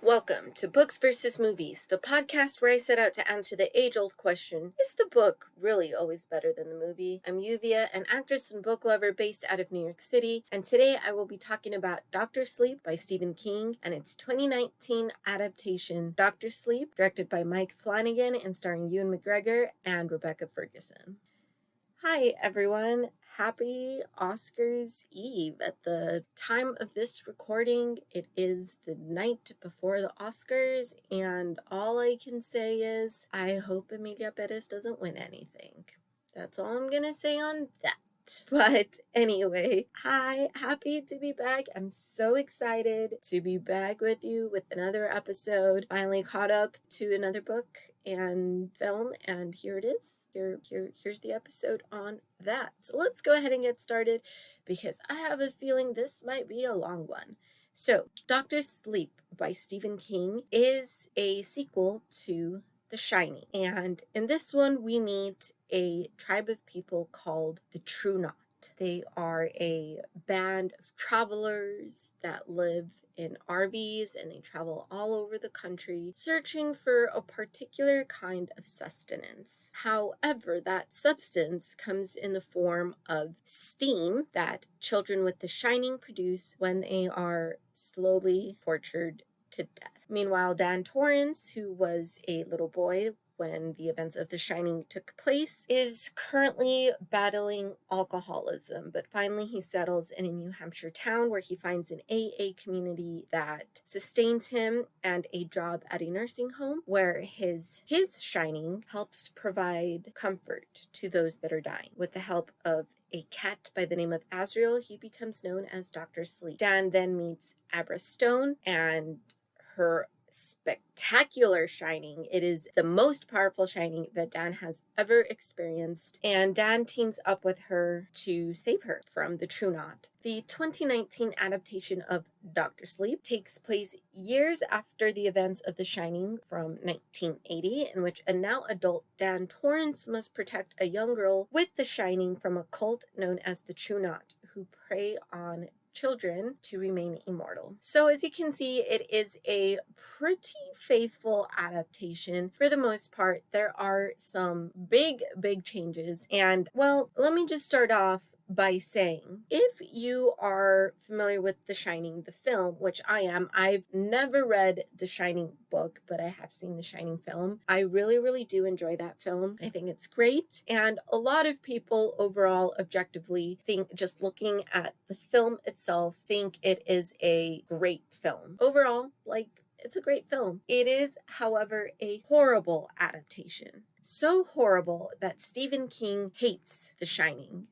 Welcome to Books versus Movies, the podcast where I set out to answer the age-old question, is the book really always better than the movie? I'm Yuvia, an actress and book lover based out of New York City, and today I will be talking about Dr. Sleep by Stephen King and its 2019 adaptation, Dr. Sleep, directed by Mike Flanagan and starring Ewan McGregor and Rebecca Ferguson. Hi everyone, happy Oscars Eve. At the time of this recording, it is the night before the Oscars, and all I can say is I hope Emilia Perez doesn't win anything. That's all I'm gonna say on that. But anyway, hi, happy to be back. I'm so excited to be back with you with another episode. Finally caught up to another book and film, and here it is. Here's the episode on that. So let's go ahead and get started because I have a feeling this might be a long one. So, Dr. Sleep by Stephen King is a sequel to The Shining, and in this one we meet a tribe of people called the True Knot. They are a band of travelers that live in RVs, and they travel all over the country searching for a particular kind of sustenance. However, that substance comes in the form of steam that children with the Shining produce when they are slowly tortured to death. Meanwhile, Dan Torrance, who was a little boy when the events of The Shining took place, is currently battling alcoholism, but finally he settles in a New Hampshire town where he finds an AA community that sustains him and a job at a nursing home where his Shining helps provide comfort to those that are dying. With the help of a cat by the name of Azrael, he becomes known as Dr. Sleep. Dan then meets Abra Stone and her spectacular Shining. It is the most powerful Shining that Dan has ever experienced, and Dan teams up with her to save her from the True Knot. The 2019 adaptation of Dr. Sleep takes place years after the events of The Shining from 1980, in which a now adult Dan Torrance must protect a young girl with the Shining from a cult known as the True Knot, who prey on children to remain immortal. So as you can see, it is a pretty faithful adaptation for the most part. There are some big changes, and well, let me just start off by saying, if you are familiar with The Shining, the film, which I am, I've never read The Shining book, but I have seen The Shining film. I really do enjoy that film. I think it's great, and a lot of people overall objectively think, just looking at the film itself, think it is a great film. Overall, it's a great film. It is, however, a horrible adaptation. So horrible that Stephen King hates The Shining.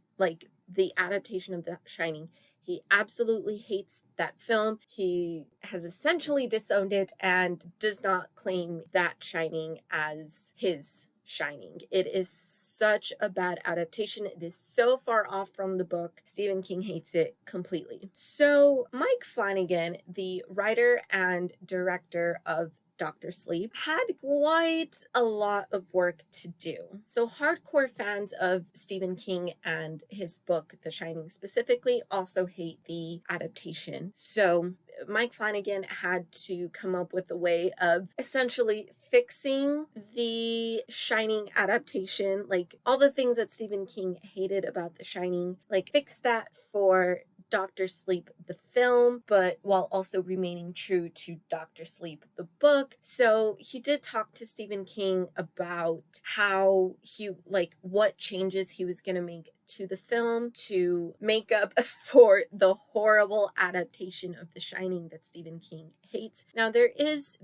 The adaptation of The Shining. He absolutely hates that film. He has essentially disowned it and does not claim that Shining as his Shining. It is such a bad adaptation. It is so far off from the book. Stephen King hates it completely. So Mike Flanagan, the writer and director of Dr. Sleep, had quite a lot of work to do. So hardcore fans of Stephen King and his book, The Shining specifically, also hate the adaptation. So Mike Flanagan had to come up with a way of essentially fixing the Shining adaptation, all the things that Stephen King hated about The Shining, fix that for Dr. Sleep, the film, but while also remaining true to Dr. Sleep, the book. So he did talk to Stephen King about how what changes he was going to make to the film to make up for the horrible adaptation of The Shining that Stephen King hates. Now, there is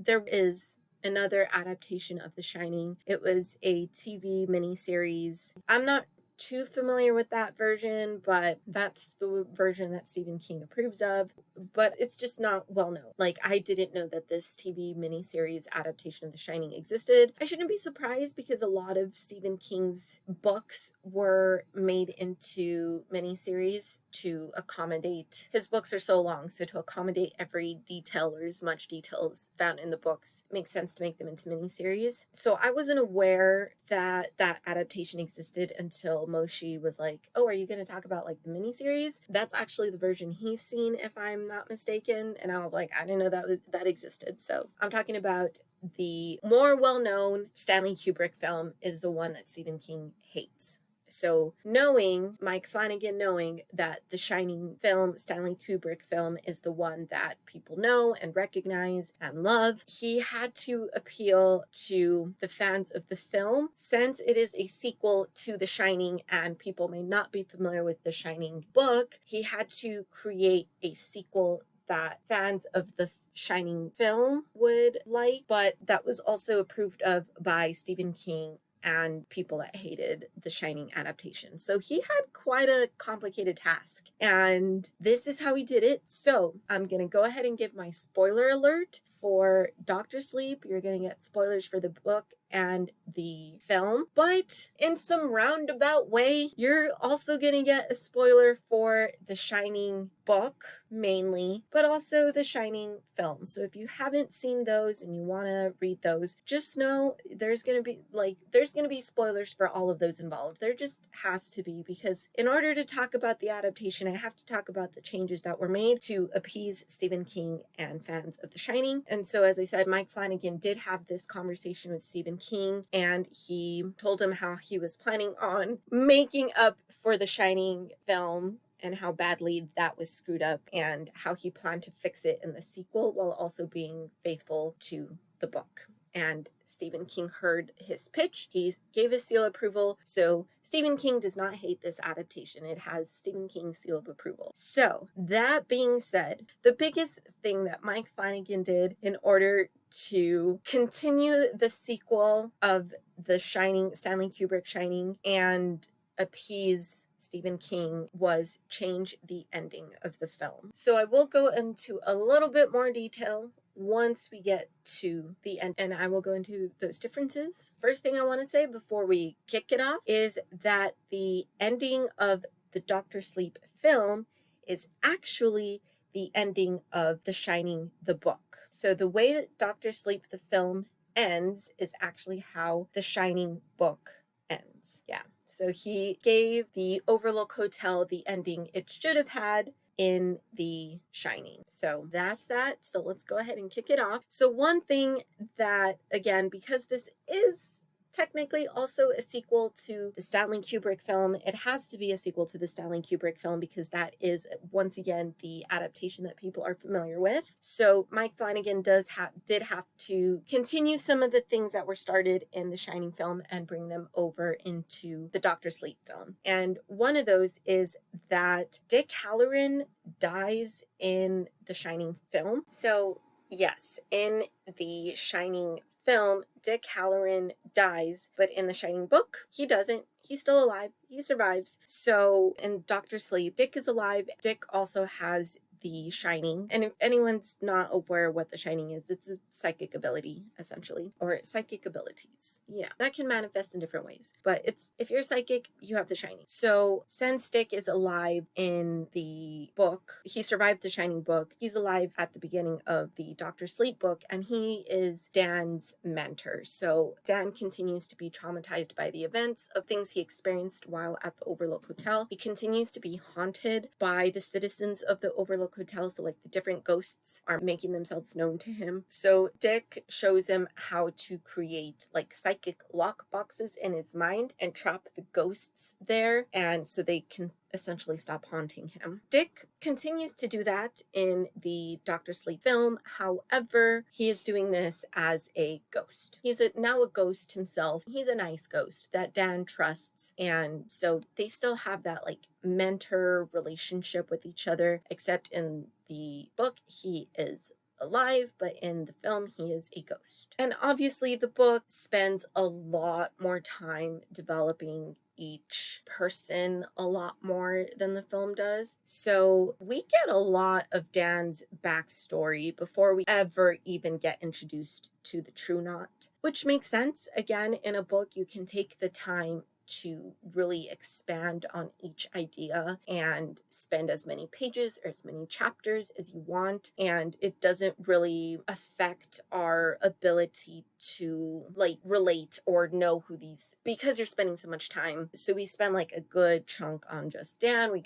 another adaptation of The Shining. It was a TV miniseries. I'm not too familiar with that version, but that's the version that Stephen King approves of, but it's just not well known. I didn't know that this TV miniseries adaptation of The Shining existed. I shouldn't be surprised because a lot of Stephen King's books were made into miniseries to accommodate, his books are so long, so to accommodate every detail or as much details found in the books, it makes sense to make them into miniseries. So I wasn't aware that that adaptation existed until Moshe was like, oh, are you going to talk about like the miniseries? That's actually the version he's seen, if I'm not mistaken. And I was like, I didn't know that existed. So I'm talking about the more well-known Stanley Kubrick film is the one that Stephen King hates. So Mike Flanagan knowing that the Shining film, Stanley Kubrick film, is the one that people know and recognize and love, he had to appeal to the fans of the film. Since it is a sequel to The Shining and people may not be familiar with the Shining book, he had to create a sequel that fans of the Shining film would like, but that was also approved of by Stephen King and people that hated the Shining adaptation. So he had quite a complicated task, and this is how he did it. So I'm going to go ahead and give my spoiler alert for Dr. Sleep. You're going to get spoilers for the book and the film, but in some roundabout way, you're also going to get a spoiler for the Shining book mainly, but also the Shining film. So if you haven't seen those and you want to read those, just know there's going to be spoilers for all of those involved. There just has to be, because in order to talk about the adaptation, I have to talk about the changes that were made to appease Stephen King and fans of The Shining. And so, as I said, Mike Flanagan did have this conversation with Stephen King, and he told him how he was planning on making up for the Shining film and how badly that was screwed up, and how he planned to fix it in the sequel while also being faithful to the book. And Stephen King heard his pitch. He gave his seal of approval. So Stephen King does not hate this adaptation. It has Stephen King's seal of approval. So that being said, the biggest thing that Mike Flanagan did in order to continue the sequel of the Shining, Stanley Kubrick Shining, and appease Stephen King was change the ending of the film. So I will go into a little bit more detail once we get to the end, and I will go into those differences. First thing I want to say before we kick it off is that the ending of the Dr. Sleep film is actually the ending of The Shining, the book. So the way that Dr. Sleep, the film, ends is actually how The Shining book ends. Yeah. So he gave the Overlook Hotel the ending it should have had in The Shining. So that's that. So let's go ahead and kick it off. So one thing that, again, because this is technically also a sequel to the Stanley Kubrick film, it has to be a sequel to the Stanley Kubrick film because that is, once again, the adaptation that people are familiar with. So Mike Flanagan did have to continue some of the things that were started in the Shining film and bring them over into the Dr. Sleep film. And one of those is that Dick Hallorann dies in the Shining film. So yes, in the Shining film, Dick Hallorann dies, but in the Shining book, he doesn't. He's still alive. He survives. So in Dr. Sleep, Dick is alive. Dick also has the Shining. And if anyone's not aware what the Shining is, it's a psychic ability, essentially, or psychic abilities. Yeah, that can manifest in different ways. But if you're psychic, you have the Shining. So since Dick is alive in the book, he survived the Shining book. He's alive at the beginning of the Dr. Sleep book, and he is Dan's mentor. So Dan continues to be traumatized by the events of things he experienced while at the Overlook Hotel. He continues to be haunted by the citizens of the Overlook Hotel, so like the different ghosts are making themselves known to him. So Dick shows him how to create like psychic lock boxes in his mind and trap the ghosts there, and so they can essentially stop haunting him. Dick continues to do that in the Dr. Sleep film. However, he is doing this as a ghost. He's now a ghost himself. He's a nice ghost that Dan trusts, and so they still have that like mentor relationship with each other, except in the book he is alive, but in the film he is a ghost. And obviously the book spends a lot more time developing each person a lot more than the film does. So we get a lot of Dan's backstory before we ever even get introduced to the True Knot, which makes sense. Again, in a book, you can take the time to really expand on each idea and spend as many pages or as many chapters as you want, and it doesn't really affect our ability to like relate or know who these, because you're spending so much time. So we spend like a good chunk on just Dan, we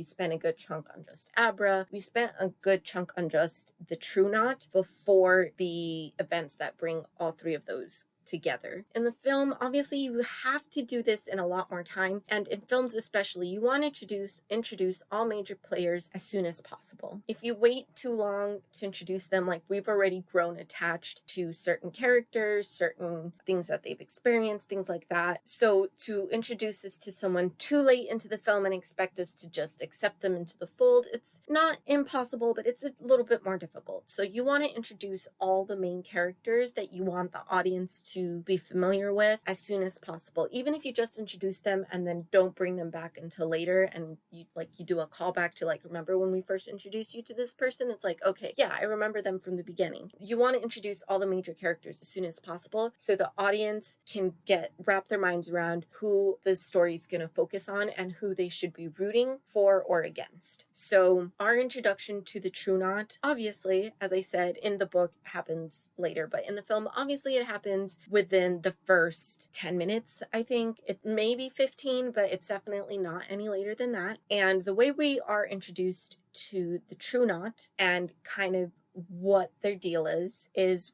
spent a good chunk on just Abra, we spent a good chunk on just the True Knot before the events that bring all three of those together. In the film, obviously you have to do this in a lot more time, and in films especially, you want to introduce all major players as soon as possible. If you wait too long to introduce them, like we've already grown attached to certain characters, certain things that they've experienced, things like that. So to introduce this to someone too late into the film and expect us to just accept them into the fold, it's not impossible, but it's a little bit more difficult. So you want to introduce all the main characters that you want the audience to be familiar with as soon as possible. Even if you just introduce them and then don't bring them back until later, and you do a callback to like, remember when we first introduced you to this person? It's like, okay, yeah, I remember them from the beginning. You want to introduce all the major characters as soon as possible so the audience can wrap their minds around who the story's going to focus on and who they should be rooting for or against. So our introduction to the True Knot, obviously, as I said, in the book happens later, but in the film, obviously it happens within the first 10 minutes, I think. It may be 15, but it's definitely not any later than that. And the way we are introduced to the True Knot and kind of what their deal is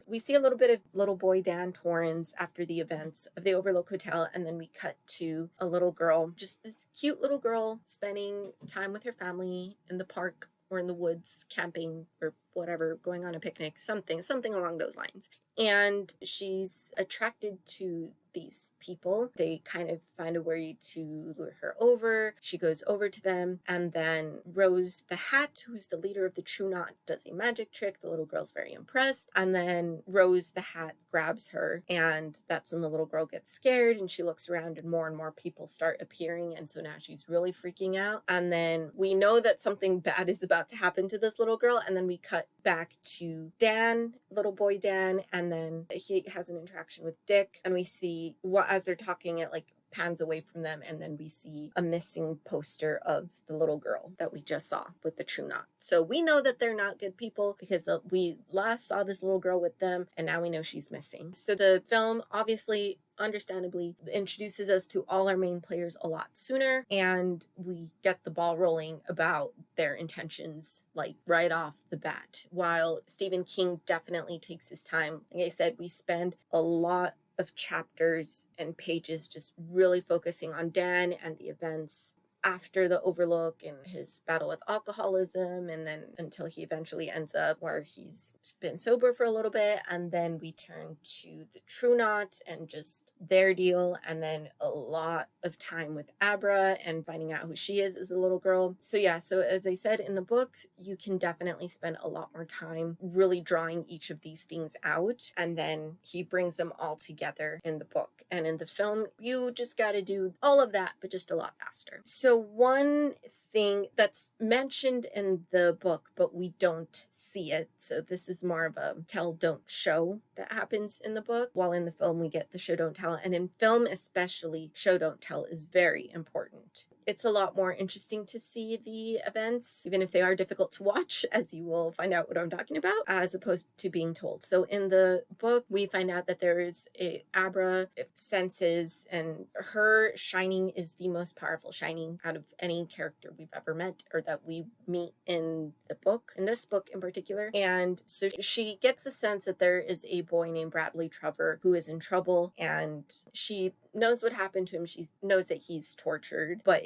we see a little bit of little boy Dan Torrance after the events of the Overlook Hotel, and then we cut to a little girl, just this cute little girl spending time with her family in the park or in the woods, camping or whatever, going on a picnic, something along those lines. And she's attracted to these people. They kind of find a way to lure her over. She goes over to them, and then Rose the Hat, who's the leader of the True Knot, does a magic trick. The little girl's very impressed, and then Rose the Hat grabs her, and that's when the little girl gets scared, and she looks around, and more people start appearing, and so now she's really freaking out. And then we know that something bad is about to happen to this little girl, and then we cut back to Dan, little boy Dan, and then he has an interaction with Dick, and we see what, as they're talking, it like pans away from them, and then we see a missing poster of the little girl that we just saw with the True Knot. So we know that they're not good people because we last saw this little girl with them, and now we know she's missing. So the film, obviously, understandably, introduces us to all our main players a lot sooner, and we get the ball rolling about their intentions like right off the bat, while Stephen King definitely takes his time. Like I said, we spend a lot of chapters and pages just really focusing on Dan and the events after the Overlook and his battle with alcoholism, and then until he eventually ends up where he's been sober for a little bit, and then we turn to the True Knot and just their deal, and then a lot of time with Abra and finding out who she is as a little girl. So yeah, so as I said, in the book, you can definitely spend a lot more time really drawing each of these things out, and then he brings them all together in the book. And in the film, you just got to do all of that, but just a lot faster. So one thing that's mentioned in the book, but we don't see it, so this is more of a tell, don't show that happens in the book, while in the film we get the show, don't tell. And in film especially, show, don't tell is very important. It's a lot more interesting to see the events, even if they are difficult to watch, as you will find out what I'm talking about, as opposed to being told. So in the book, we find out that there is Abra senses, and her shining is the most powerful shining out of any character we've ever met or that we meet in the book, in this book in particular. And so she gets a sense that there is a boy named Bradley Trevor who is in trouble, and she knows what happened to him. She knows that he's tortured, but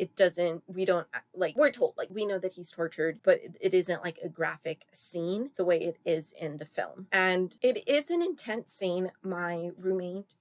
we're told, like, we know that he's tortured, but it isn't like a graphic scene the way it is in the film. And it is an intense scene. My roommate,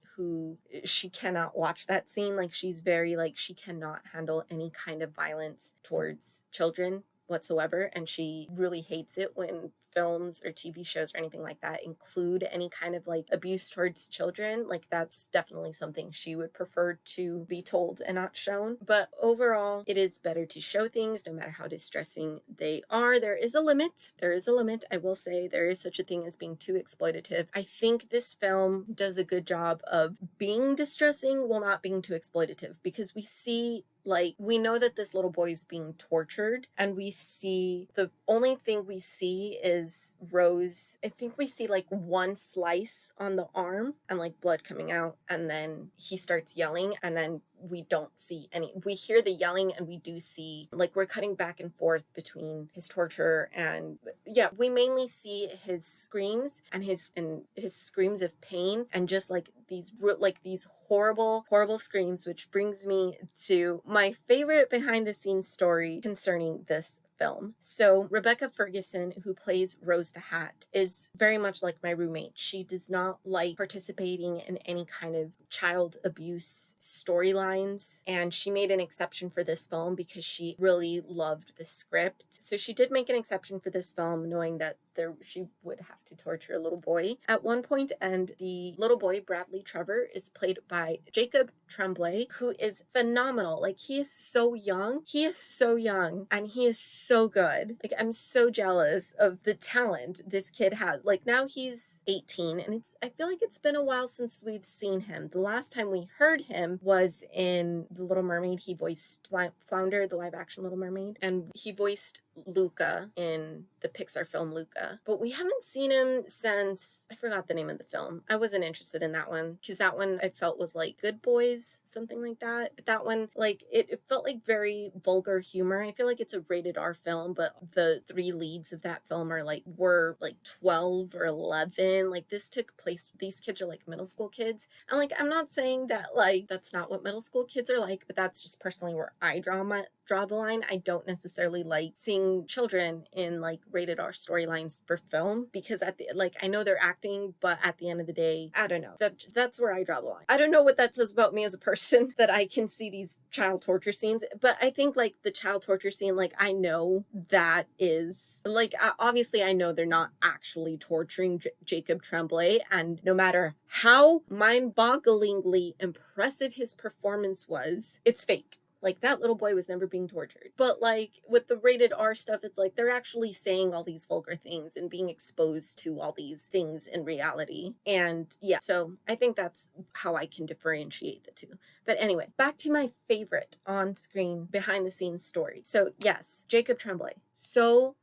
she cannot watch that scene. Like, she's very, like, she cannot handle any kind of violence towards children whatsoever, and she really hates it when films or TV shows or anything like that include any kind of like abuse towards children, like that's definitely something she would prefer to be told and not shown. But overall, it is better to show things no matter how distressing they are. There is a limit. I will say there is such a thing as being too exploitative. I think this film does a good job of being distressing while not being too exploitative, because we know that this little boy is being tortured, and the only thing we see is Rose. I think we see like one slice on the arm and like blood coming out, and then he starts yelling, and then we don't see we hear the yelling, and we do see, like, we're cutting back and forth between his torture and, yeah, we mainly see his screams and his screams of pain, and just like these horrible screams, which brings me to my favorite behind the scenes story concerning this film. So Rebecca Ferguson, who plays Rose the Hat, is very much like my roommate. She does not like participating in any kind of child abuse storylines, and she made an exception for this film because she really loved the script. So she did make an exception for this film, knowing that she would have to torture a little boy at one point, and the little boy, Bradley Trevor, is played by Jacob Tremblay, who is phenomenal. Like, he is so young, and he is so good. Like, I'm so jealous of the talent this kid has. Like, now he's 18, and I feel like it's been a while since we've seen him. The last time we heard him was in The Little Mermaid. He voiced Flounder, the live action Little Mermaid, and he voiced Luca in the Pixar film Luca. But we haven't seen him since, I forgot the name of the film. I wasn't interested in that one, because that one I felt was like Good Boys, something like that. But that one, like, it felt like very vulgar humor. I feel like it's a rated R film, but the three leads of that film were 12 or 11. Like, these kids are like middle school kids. And like, I'm not saying that like that's not what middle school kids are like, but that's just personally where I draw the line. I don't necessarily like seeing children in like rated R storylines for film, because I know they're acting, but at the end of the day, I don't know. That's where I draw the line. I don't know what that says about me as a person, that I can see these child torture scenes. But I think like the child torture scene, like, I know that is like, obviously I know they're not actually torturing Jacob Tremblay, and no matter how mind-bogglingly impressive his performance was, it's fake. Like, that little boy was never being tortured. But like with the rated R stuff, it's like they're actually saying all these vulgar things and being exposed to all these things in reality. And yeah, so I think that's how I can differentiate the two. But anyway, back to my favorite on-screen behind-the-scenes story. So yes, Jacob Tremblay, so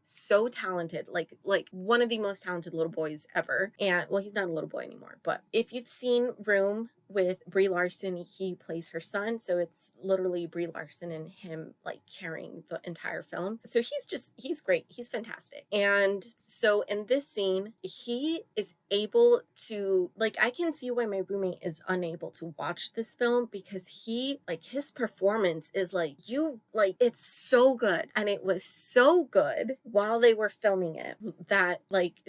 talented, like one of the most talented little boys ever. And well, he's not a little boy anymore, but if you've seen Room with Brie Larson, he plays her son, so it's literally Brie Larson and him like carrying the entire film. So he's great, he's fantastic. And so in this scene, he is able to, like, I can see why my roommate is unable to watch this film, because his performance is it's so good, and it was so good while they were filming it, that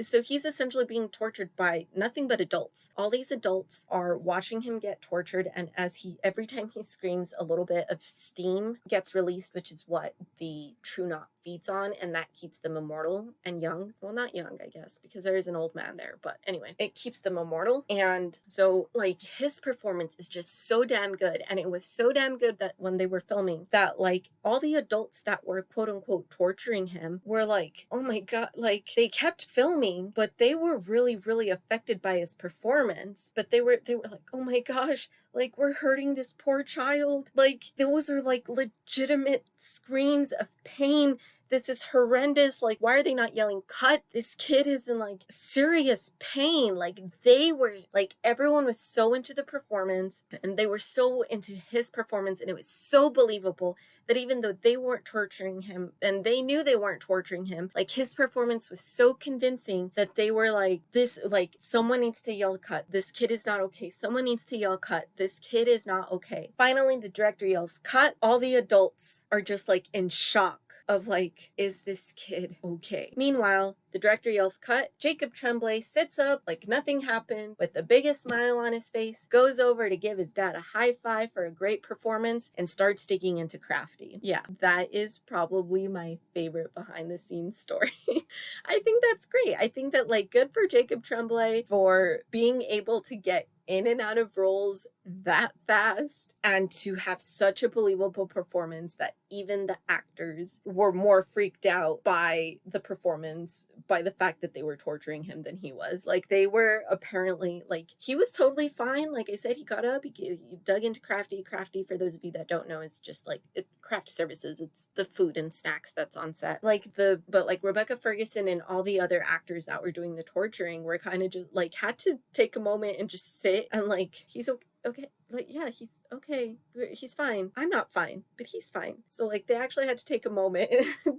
so he's essentially being tortured by nothing but adults. All these adults are watching him get tortured, and every time he screams, a little bit of steam gets released, which is what the true knot feeds on, and that keeps them immortal and young. Well, not young, I guess, because there is an old man there, but anyway, it keeps them immortal. And so like his performance is just so damn good, and it was so damn good that when they were filming that, like, all the adults that were quote unquote torturing him were like, oh my god, like, they kept filming, but they were really affected by his performance. But they were like, oh my gosh, like, we're hurting this poor child. Like, those are like legitimate screams of pain. This is horrendous. Like, why are they not yelling, cut? This kid is in like serious pain. Like, everyone was so into the performance, and they were so into his performance, and it was so believable that even though they weren't torturing him, and they knew they weren't torturing him, like, his performance was so convincing that they were like, someone needs to yell cut. This kid is not okay. Someone needs to yell cut. This kid is not okay. Finally, the director yells cut. All the adults are just like in shock of like, like, is this kid okay? Meanwhile, the director yells cut. Jacob Tremblay sits up like nothing happened with the biggest smile on his face, goes over to give his dad a high five for a great performance, and starts digging into Crafty. Yeah, that is probably my favorite behind the scenes story. I think that's great. I think that, like, good for Jacob Tremblay for being able to get in and out of roles that fast and to have such a believable performance that even the actors were more freaked out by the performance, by the fact that they were torturing him than he was. Like, they were apparently, like, he was totally fine. Like I said, he got up, he dug into Crafty. Crafty, for those of you that don't know, is just like craft services. It's the food and snacks that's on set. But Rebecca Ferguson and all the other actors that were doing the torturing were kind of just like, had to take a moment and just sit and like, he's okay. Like, yeah, he's okay. He's fine. I'm not fine, but he's fine. So like, they actually had to take a moment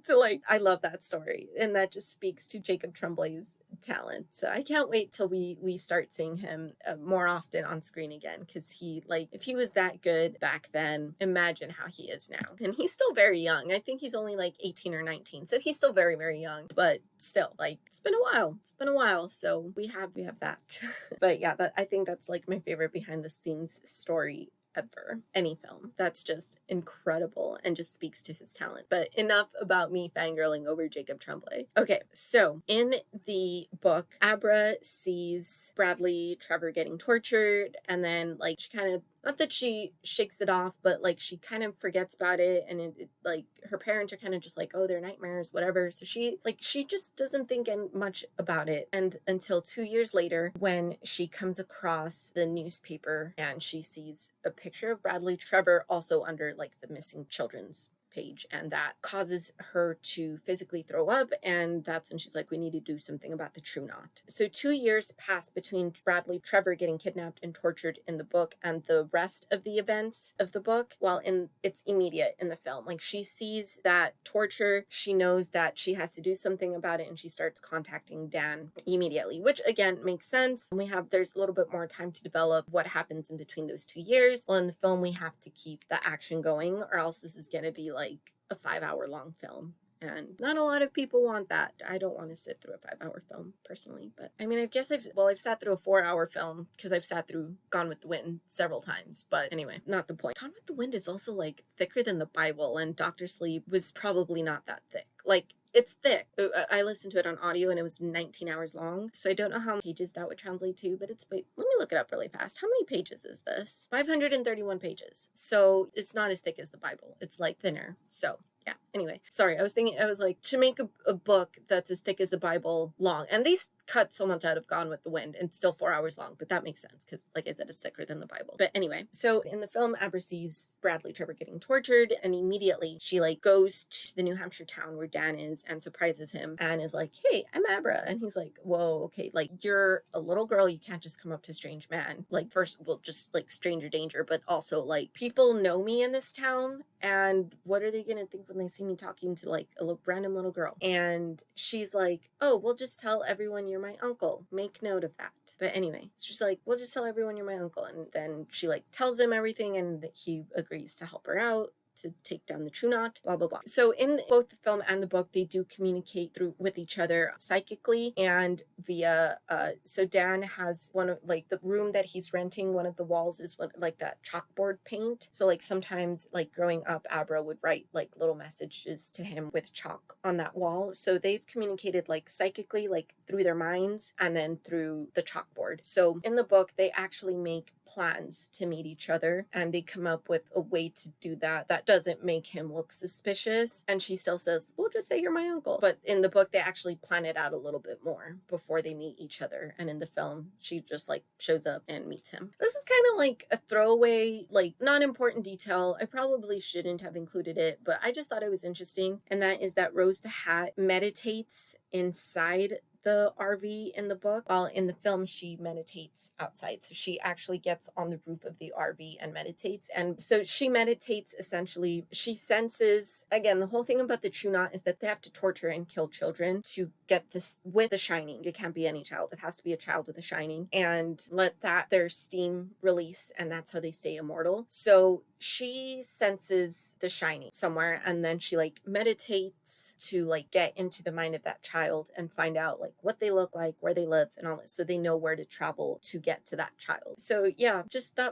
to like, I love that story. And that just speaks to Jacob Tremblay's talent. So I can't wait till we start seeing him more often on screen again. Cause he, like, if he was that good back then, imagine how he is now. And he's still very young. I think he's only like 18 or 19. So he's still very, very young, but still, like, it's been a while. It's been a while. So we have that. But yeah, I think that's like my favorite behind the scenes story ever. Any film. That's just incredible and just speaks to his talent. But enough about me fangirling over Jacob Tremblay. Okay, so in the book, Abra sees Bradley Trevor getting tortured, and then like she kind of, not that she shakes it off, but like she kind of forgets about it, and it like her parents are kind of just like, oh, they're nightmares, whatever. So she just doesn't think much about it, and until 2 years later, when she comes across the newspaper and she sees a picture of Bradley Trevor also under like the missing children's page, and that causes her to physically throw up, and that's when she's like, we need to do something about the true knot. So 2 years pass between Bradley Trevor getting kidnapped and tortured in the book and the rest of the events of the book, while it's immediate in the film. Like, she sees that torture, she knows that she has to do something about it, and she starts contacting Dan immediately, which again makes sense. There's a little bit more time to develop what happens in between those 2 years. Well, in the film, we have to keep the action going, or else this is going to be like a 5-hour long film. And not a lot of people want that. I don't want to sit through a 5-hour film personally, but I mean, I guess I've sat through a 4-hour film because I've sat through Gone with the Wind several times, but anyway, not the point. Gone with the Wind is also like thicker than the Bible, and Dr. Sleep was probably not that thick. Like, it's thick. I listened to it on audio and it was 19 hours long. So I don't know how many pages that would translate to, but let me look it up really fast. How many pages is this? 531 pages. So it's not as thick as the Bible. It's like thinner. So yeah, anyway, sorry. I was like, to make a book that's as thick as the Bible long, and these cut so much out of Gone with the Wind, and it's still 4 hours long, but that makes sense because, like I said, it's thicker than the Bible. But anyway, so in the film, Abra sees Bradley Trevor getting tortured, and immediately she like goes to the New Hampshire town where Dan is and surprises him and is like, hey, I'm Abra. And he's like, whoa, okay, like, you're a little girl, you can't just come up to a strange man. Like, first, well, just like stranger danger, but also like, people know me in this town, and what are they gonna think when they see me talking to like a random little girl? And she's like, oh, we'll just tell everyone you're my uncle. Make note of that. But anyway, it's just like, we'll just tell everyone you're my uncle. And then she like tells him everything, and he agrees to help her out to take down the true knot, blah, blah, blah. So in both the film and the book, they do communicate with each other psychically and via, so Dan has one of like the room that he's renting, one of the walls is like that chalkboard paint. So like sometimes like growing up, Abra would write like little messages to him with chalk on that wall. So they've communicated like psychically, like through their minds and then through the chalkboard. So in the book, they actually make plans to meet each other, and they come up with a way to do that doesn't make him look suspicious. And she still says, we'll just say you're my uncle. But in the book, they actually plan it out a little bit more before they meet each other. And in the film, she just like shows up and meets him. This is kind of like a throwaway, like not important detail. I probably shouldn't have included it, but I just thought it was interesting. And that is that Rose the Hat meditates inside the RV in the book, while in the film she meditates outside. So she actually gets on the roof of the RV and meditates. And so she meditates, essentially, she senses, again, the whole thing about the true knot is that they have to torture and kill children to get this with a shining. It can't be any child. It has to be a child with a shining, and let their steam release, and that's how they stay immortal. So she senses the shining somewhere, and then she like meditates to like get into the mind of that child and find out like what they look like, where they live, and all this, so they know where to travel to get to that child. So yeah,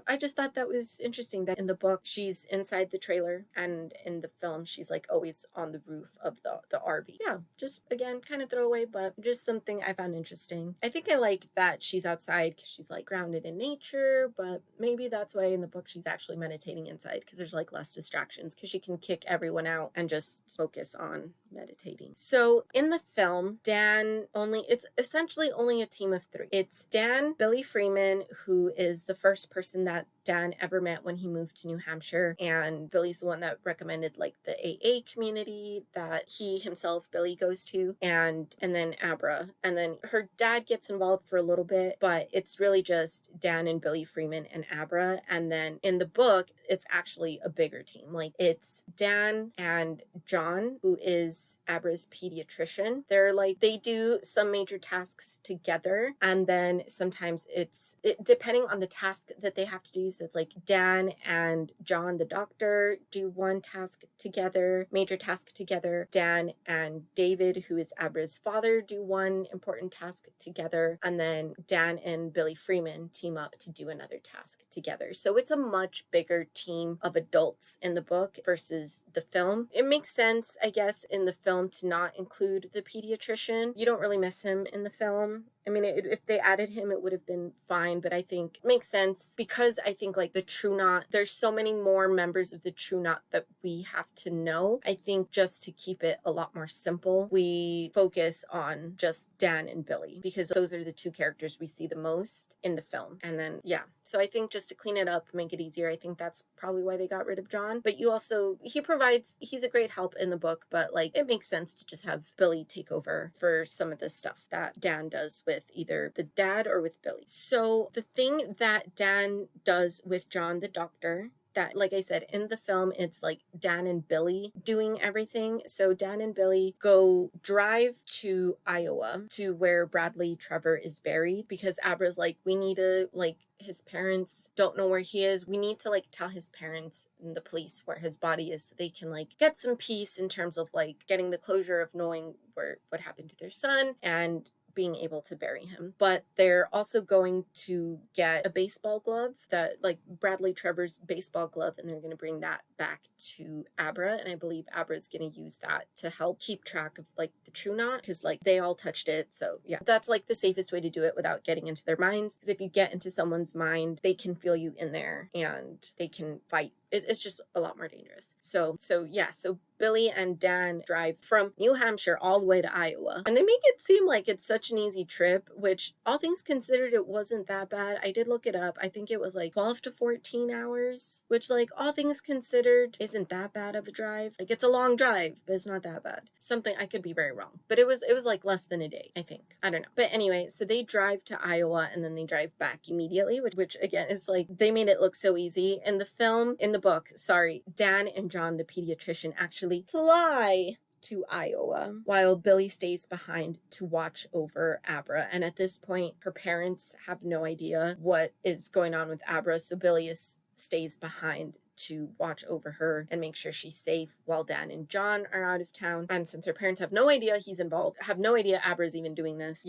I just thought that was interesting that in the book she's inside the trailer, and in the film she's like always on the roof of the RV. Yeah, just again kind of throwaway, but just something I found interesting. I think I like that she's outside because she's like grounded in nature, but maybe that's why in the book she's actually meditating inside, because there's like less distractions, because she can kick everyone out and just focus on meditating. So in the film, it's essentially only a team of 3. It's Dan, Billy Freeman, who is the first person that Dan ever met when he moved to New Hampshire, and Billy's the one that recommended like the AA community that he himself, Billy, goes to, and then Abra, and then her dad gets involved for a little bit, but it's really just Dan and Billy Freeman and Abra. And then in the book it's actually a bigger team. Like it's Dan and John, who is Abra's pediatrician. They do some major tasks together, and then sometimes depending on the task that they have to do. So it's like Dan and John, the doctor, do one task together, major task together. Dan and David, who is Abra's father, do one important task together. And then Dan and Billy Freeman team up to do another task together. So it's a much bigger team of adults in the book versus the film. It makes sense, I guess, in the film to not include the pediatrician. You don't really miss him in the film. I mean, if they added him, it would have been fine, but I think it makes sense because I think like the True Knot, there's so many more members of the True Knot that we have to know. I think just to keep it a lot more simple, we focus on just Dan and Billy, because those are the 2 characters we see the most in the film. And then, yeah. So I think just to clean it up, make it easier, I think that's probably why they got rid of John. But he's a great help in the book, but like it makes sense to just have Billy take over for some of the stuff that Dan does with either the dad or with Billy. So the thing that Dan does with John, the doctor, that, like I said, in the film, it's like Dan and Billy doing everything. So Dan and Billy drive to Iowa, to where Bradley Trevor is buried, because Abra's like, we need to, like, his parents don't know where he is. We need to like tell his parents and the police where his body is, so they can like get some peace in terms of like getting the closure of knowing what happened to their son and being able to bury him. But they're also going to get a baseball glove, that like Bradley Trevor's baseball glove, and they're going to bring that back to Abra, and I believe Abra is going to use that to help keep track of like the True Knot, because like they all touched it. So yeah, that's like the safest way to do it without getting into their minds, because if you get into someone's mind, they can feel you in there and they can fight. It's just a lot more dangerous. So Billy and Dan drive from New Hampshire all the way to Iowa, and they make it seem like it's such an easy trip, which all things considered, it wasn't that bad. I did look it up. I think it was like 12 to 14 hours, which like all things considered isn't that bad of a drive. Like it's a long drive, but it's not that bad. Something, I could be very wrong, but it was like less than a day, I think. I don't know. But anyway, so they drive to Iowa and then they drive back immediately, which again is like, they made it look so easy. In the book, Dan and John, the pediatrician, actually fly to Iowa, while Billy stays behind to watch over Abra. And at this point, her parents have no idea what is going on with Abra, so Billy stays behind to watch over her and make sure she's safe while Dan and John are out of town. And since her parents have no idea he's involved, have no idea Abra's even doing this,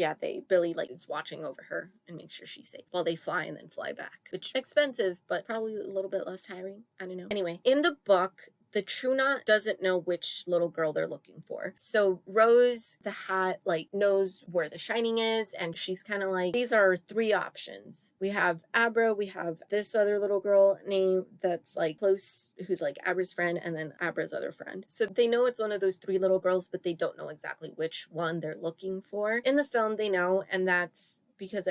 Billy like is watching over her and make sure she's safe while they fly and then fly back, which is expensive, but probably a little bit less tiring. I don't know. Anyway, in the book, the True Knot doesn't know which little girl they're looking for. So Rose, the hat, like knows where the shining is, and she's kind of like, these are 3 options. We have Abra, we have this other little girl named that's like close, who's like Abra's friend, and then Abra's other friend. So they know it's one of those 3 little girls, but they don't know exactly which one they're looking for. In the film, they know, and that's because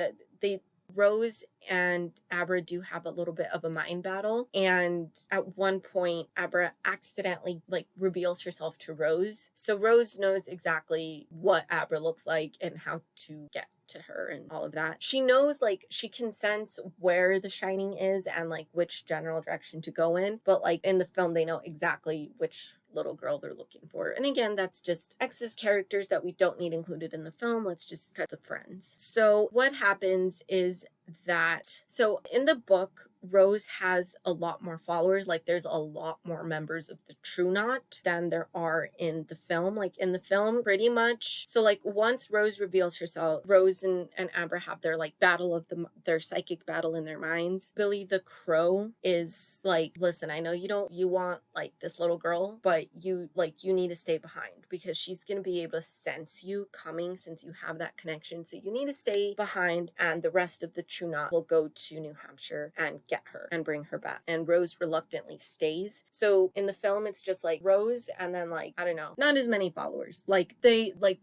Rose and Abra do have a little bit of a mind battle, and at one point Abra accidentally like reveals herself to Rose, so Rose knows exactly what Abra looks like and how to get to her and all of that. She knows, like, she can sense where the shining is and like which general direction to go in, but like in the film they know exactly which little girl they're looking for. And again, that's just excess characters that we don't need included in the film. Let's just cut the friends. So what happens is that, so in the book, Rose has a lot more followers. Like there's a lot more members of the True Knot than there are in the film. Like in the film, pretty much. So like once Rose reveals herself, Rose and Abra have their like battle of their psychic battle in their minds. Billy the Crow is like, listen, I know you want like this little girl, but you need to stay behind because she's going to be able to sense you coming since you have that connection. So you need to stay behind, and the rest of the True Knot will go to New Hampshire and get her and bring her back. And Rose reluctantly stays. So in the film, it's just like Rose and then like, I don't know, not as many followers. Like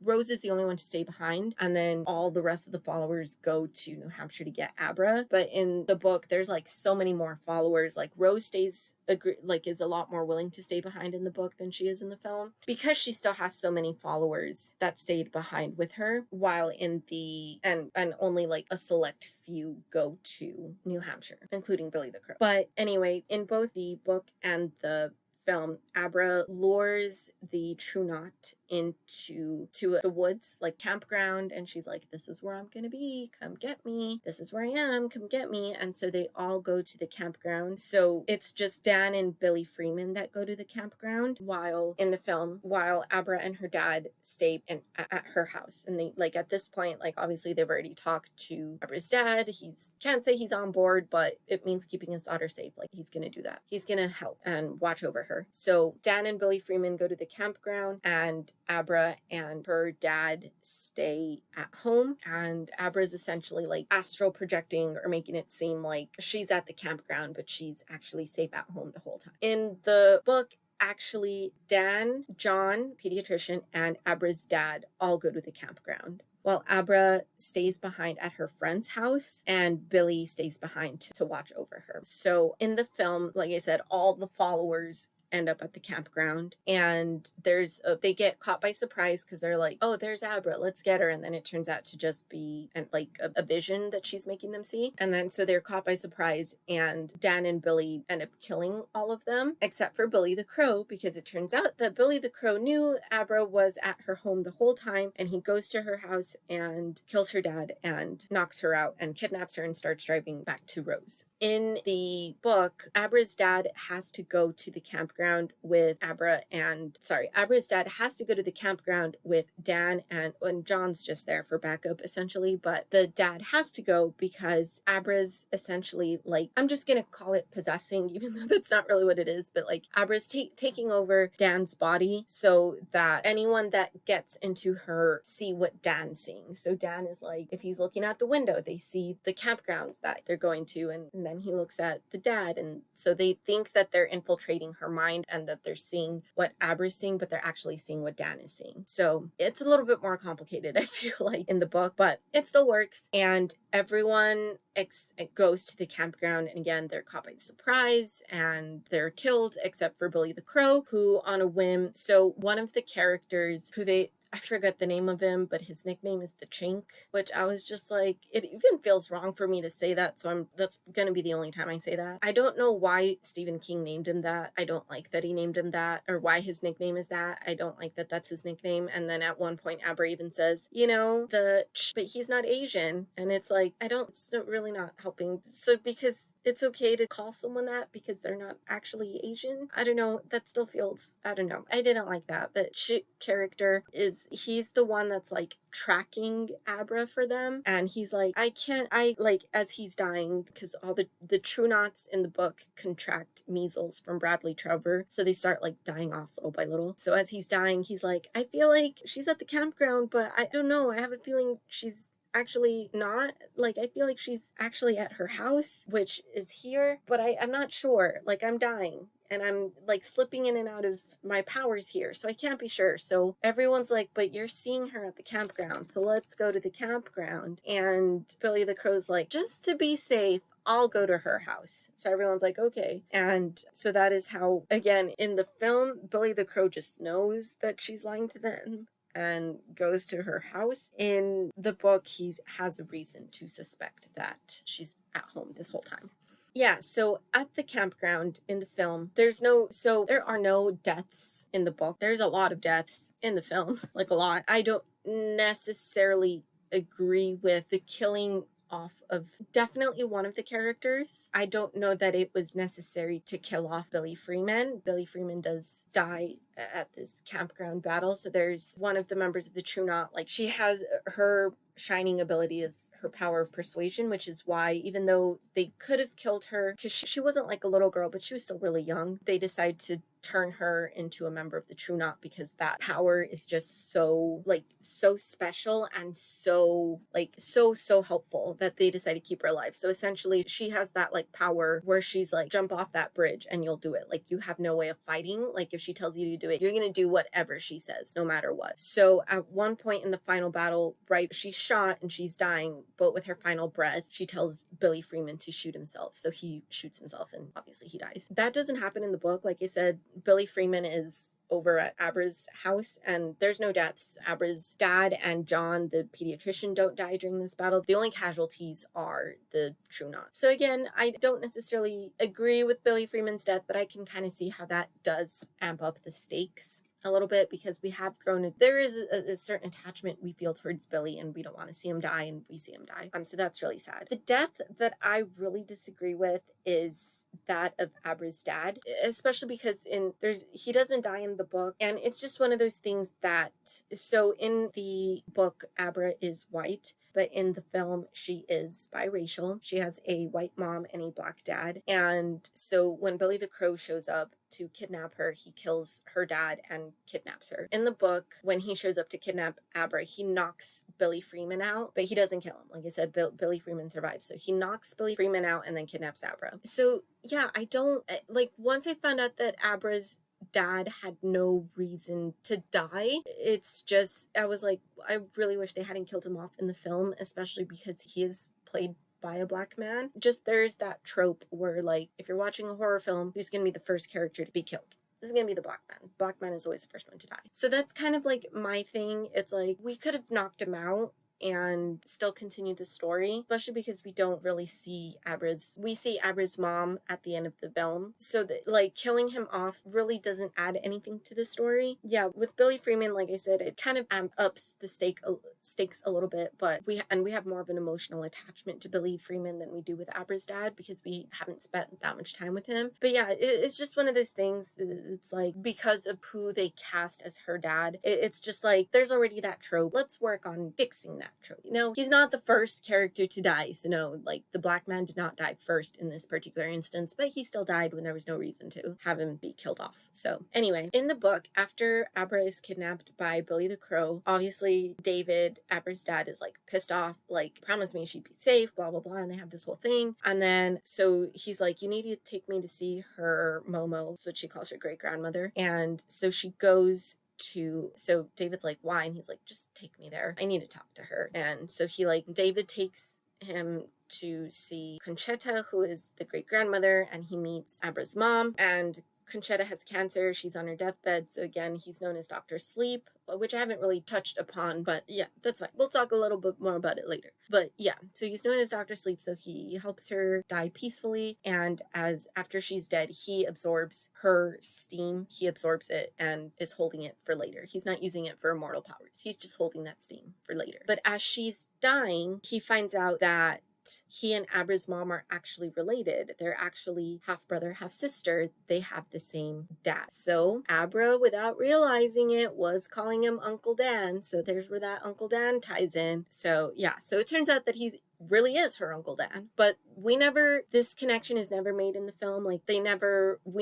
Rose is the only one to stay behind, and then all the rest of the followers go to New Hampshire to get Abra. But in the book, there's like so many more followers. Like Rose is a lot more willing to stay behind in the book than she is in the film because she still has so many followers that stayed behind with her, while in the and only like a select few go to New Hampshire, including Billy the Crow. But anyway, in both the book and the film, Abra lures the True Knot into the woods, like campground, and she's like, this is where I'm gonna be, come get me, this is where I am, come get me. And so they all go to the campground. So it's just Dan and Billy Freeman that go to the campground, while in the film, while Abra and her dad stay at her house. And they like, at this point, like obviously they've already talked to Abra's dad. Can't say he's on board, but it means keeping his daughter safe. Like he's gonna do that, he's gonna help and watch over her. So Dan and Billy Freeman go to the campground, and Abra and her dad stay at home. And Abra is essentially like astral projecting or making it seem like she's at the campground, but she's actually safe at home the whole time. In the book, actually, Dan, John, pediatrician, and Abra's dad all go to the campground, while Abra stays behind at her friend's house and Billy stays behind to watch over her. So in the film, like I said, all the followers end up at the campground, and they get caught by surprise because they're like, oh, there's Abra, let's get her. And then it turns out to just be a vision that she's making them see. And then so they're caught by surprise, and Dan and Billy end up killing all of them except for Billy the Crow, because it turns out that Billy the Crow knew Abra was at her home the whole time, and he goes to her house and kills her dad and knocks her out and kidnaps her and starts driving back to Rose. In the book, Abra's dad has to go to the campground with Abra's dad has to go to the campground with Dan, and John's just there for backup essentially, but the dad has to go because Abra's essentially like, I'm just gonna call it possessing, even though that's not really what it is, but like Abra's taking over Dan's body so that anyone that gets into her see what Dan's seeing. So Dan is like, if he's looking out the window, they see the campgrounds that they're going to, and then he looks at the dad, and so they think that they're infiltrating her mind and that they're seeing what Abra's seeing, but they're actually seeing what Dan is seeing. So it's a little bit more complicated, I feel like, in the book, but it still works. And everyone goes to the campground, and again, they're caught by surprise and they're killed except for Billy the Crow, who on a whim, so one of the characters I forgot the name of him, but his nickname is the Chink, which I was just like, it even feels wrong for me to say that, so that's going to be the only time I say that. I don't know why Stephen King named him that. I don't like that he named him that, or why his nickname is that. I don't like that that's his nickname. And then at one point, Abra even says, but he's not Asian. And it's like, it's really not helping. So because it's okay to call someone that because they're not actually Asian. I don't know. That still feels, I don't know. I didn't like that. But character he's the one that's like tracking Abra for them. And he's like, as he's dying, because all the True Knots in the book contract measles from Bradley Trevor. So they start like dying off little by little. So as he's dying, he's like, I feel like she's at the campground, but I don't know. I have a feeling she's actually not. Like, I feel like she's actually at her house, which is here, but I'm not sure. Like, I'm dying. And I'm like slipping in and out of my powers here, so I can't be sure. So everyone's like, but you're seeing her at the campground, so let's go to the campground. And Billy the Crow's like, just to be safe, I'll go to her house. So everyone's like, okay. And so that is how, again, in the film, Billy the Crow just knows that she's lying to them and goes to her house. In the book, he has a reason to suspect that she's at home this whole time. Yeah, so at the campground in the film, there are no deaths in the book. There's a lot of deaths in the film, like a lot. I don't necessarily agree with the killing off of definitely one of the characters. I don't know that it was necessary to kill off Billy Freeman. Billy Freeman does die at this campground battle. So there's one of the members of the True Knot, like she has her shining ability is her power of persuasion, which is why even though they could have killed her, because she wasn't like a little girl, but she was still really young, they decide to turn her into a member of the True Knot because that power is just so special and so helpful that they decide to keep her alive. So essentially she has that like power where she's like, jump off that bridge and you'll do it. Like you have no way of fighting. Like if she tells you to do it, you're gonna do whatever she says no matter what. So at one point in the final battle, right, she's shot and she's dying, but with her final breath she tells Billy Freeman to shoot himself. So he shoots himself and obviously he dies. That doesn't happen in the book. Like I said, Billy Freeman is over at Abra's house and there's no deaths. Abra's dad and John, the pediatrician, don't die during this battle. The only casualties are the True Knot. So again, I don't necessarily agree with Billy Freeman's death, but I can kind of see how that does amp up the stakes a little bit because we have grown. There is a certain attachment we feel towards Billy and we don't want to see him die and we see him die. So that's really sad. The death that I really disagree with is that of Abra's dad, especially because he doesn't die in the book, and it's just one of those things that, so in the book Abra is white, but in the film she is biracial. She has a white mom and a black dad, and so when Billy the Crow shows up to kidnap her, he kills her dad and kidnaps her. In the book, when he shows up to kidnap Abra, he knocks Billy Freeman out, but he doesn't kill him. Like I said, Billy Freeman survives. So he knocks Billy Freeman out and then kidnaps Abra. So yeah, I don't, like, once I found out that Abra's dad had no reason to die, it's just, I was like, I really wish they hadn't killed him off in the film, especially because he is played by a black man. Just there's that trope where, like, if you're watching a horror film, who's gonna be the first character to be killed? This is gonna be the black man. Black man is always the first one to die. So that's kind of like my thing. It's like we could have knocked him out and still continue the story, especially because we don't really see we see Abra's mom at the end of the film, so that like killing him off really doesn't add anything to the story. Yeah, with Billy Freeman, like I said, it kind of ups the stakes a little bit, but we have more of an emotional attachment to Billy Freeman than we do with Abra's dad because we haven't spent that much time with him. But yeah, it's just one of those things. It's like because of who they cast as her dad, it's just like there's already that trope. Let's work on fixing that trope. You know, he's not the first character to die, so no, like the black man did not die first in this particular instance, but he still died when there was no reason to have him be killed off. So anyway, in the book, after Abra is kidnapped by Billy the Crow, obviously David, Abra's dad, is like pissed off, like promised me she'd be safe, blah blah blah, and they have this whole thing. And then so he's like, you need to take me to see her Momo, so she calls her great grandmother. And so she goes so David's like, why? And he's like, just take me there, I need to talk to her. And so David takes him to see Conchetta, who is the great grandmother, and he meets Abra's mom. And Conchetta has cancer. She's on her deathbed. So again, he's known as Dr. Sleep, which I haven't really touched upon, but yeah, that's fine. We'll talk a little bit more about it later. But yeah, so he's known as Dr. Sleep. So he helps her die peacefully. And after she's dead, he absorbs her steam. He absorbs it and is holding it for later. He's not using it for immortal powers. He's just holding that steam for later. But as she's dying, he finds out that he and Abra's mom are actually related. They're actually half brother, half sister. They have the same dad. So Abra, without realizing it, was calling him Uncle Dan. So there's where that Uncle Dan ties in. So yeah, so it turns out that he really is her Uncle Dan, but this connection is never made in the film. Like we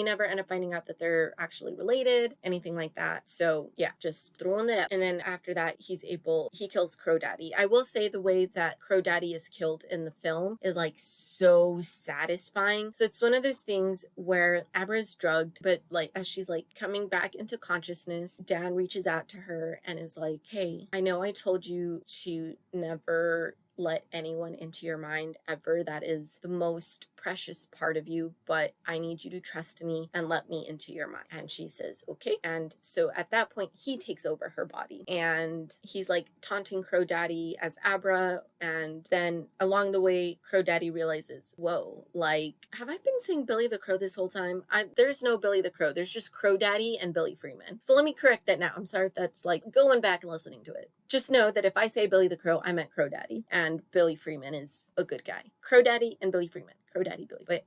never end up finding out that they're actually related, anything like that. So yeah, just throwing that up. And then after that, he kills Crow Daddy. I will say the way that Crow Daddy is killed in the film is like so satisfying. So it's one of those things where Abra is drugged, but like as she's like coming back into consciousness, Dan reaches out to her and is like, hey, I know I told you to never let anyone into your mind ever. That is the most precious part of you, but I need you to trust me and let me into your mind. And she says, okay. And so at that point, he takes over her body and he's like taunting Crow Daddy as Abra And then along the way, Crow Daddy realizes, whoa, like, have I been saying Billy the Crow this whole time? There's no Billy the Crow. There's just Crow Daddy and Billy Freeman. So let me correct that now. I'm sorry if that's like going back and listening to it. Just know that if I say Billy the Crow, I meant Crow Daddy, and Billy Freeman is a good guy. Crow Daddy and Billy Freeman. Crow Daddy, Billy. But